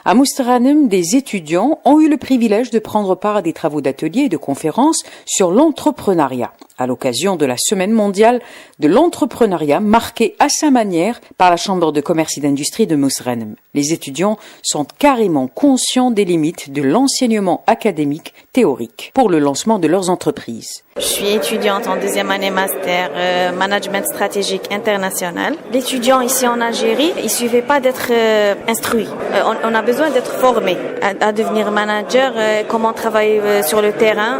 À Mostaganem, des étudiants ont eu le privilège de prendre part à des travaux d'ateliers et de conférences sur l'entrepreneuriat, à l'occasion de la Semaine mondiale de l'entrepreneuriat, marquée à sa manière par la Chambre de commerce et d'industrie de Mostaganem. Les étudiants sont carrément conscients des limites de l'enseignement académique théorique pour le lancement de leurs entreprises. Je suis étudiante en deuxième année master management stratégique international. L'étudiant ici en Algérie, il suffit pas d'être instruit. On a besoin d'être formé à devenir manager, comment travailler sur le terrain.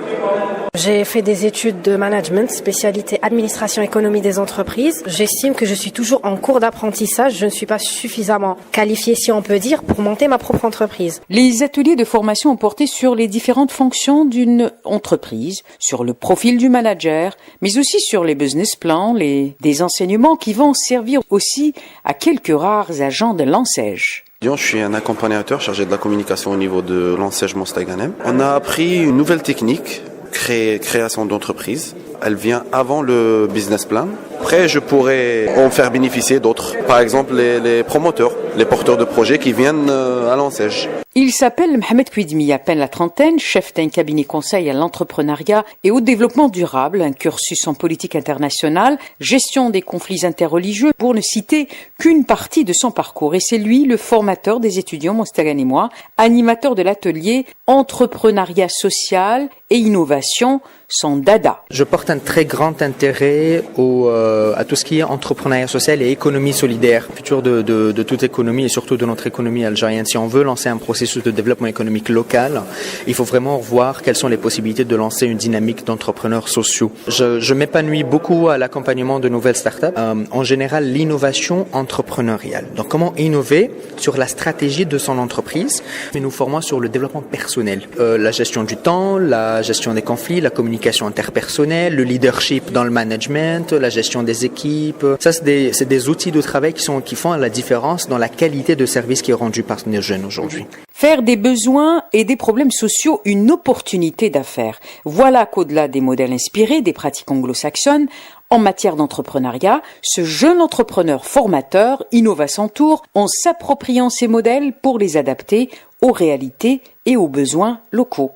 J'ai fait des études de management, spécialité administration économie des entreprises. J'estime que je suis toujours en cours d'apprentissage. Je ne suis pas suffisamment qualifiée, si on peut dire, pour monter ma propre entreprise. Les ateliers de formation ont porté sur les différentes fonctions d'une entreprise, sur le profil du manager, mais aussi sur les business plans, des enseignements qui vont servir aussi à quelques rares agents de l'enseigne. Je suis un accompagnateur chargé de la communication au niveau de l'enseigne Mostaganem. On a appris une nouvelle technique, création d'entreprise. Elle vient avant le business plan. Après, je pourrais en faire bénéficier d'autres. Par exemple, les promoteurs, les porteurs de projets qui viennent à l'enseigne. Il s'appelle Mohamed Kouidmi, à peine la trentaine, chef d'un cabinet conseil à l'entrepreneuriat et au développement durable, un cursus en politique internationale, gestion des conflits interreligieux, pour ne citer qu'une partie de son parcours. Et c'est lui le formateur des étudiants mostaganémois, animateur de l'atelier Entrepreneuriat social et innovation, son dada. Je porte un très grand intérêt à tout ce qui est entrepreneuriat social et économie solidaire, futur de toute économie et surtout de notre économie algérienne. Si on veut lancer un processus de développement économique local, il faut vraiment voir quelles sont les possibilités de lancer une dynamique d'entrepreneurs sociaux. Je m'épanouis beaucoup à l'accompagnement de nouvelles startups, en général l'innovation entrepreneuriale. Donc comment innover sur la stratégie de son entreprise, mais nous formons sur le développement personnel, la gestion du temps, la gestion des conflits, la communication interpersonnelle, le leadership dans le management, la gestion des équipes. Ça, c'est des outils de travail qui font la différence dans la qualité de service qui est rendu par nos jeunes aujourd'hui. Faire des besoins et des problèmes sociaux une opportunité d'affaires. Voilà qu'au-delà des modèles inspirés des pratiques anglo-saxonnes, en matière d'entrepreneuriat, ce jeune entrepreneur formateur innove à son tour en s'appropriant ces modèles pour les adapter aux réalités et aux besoins locaux.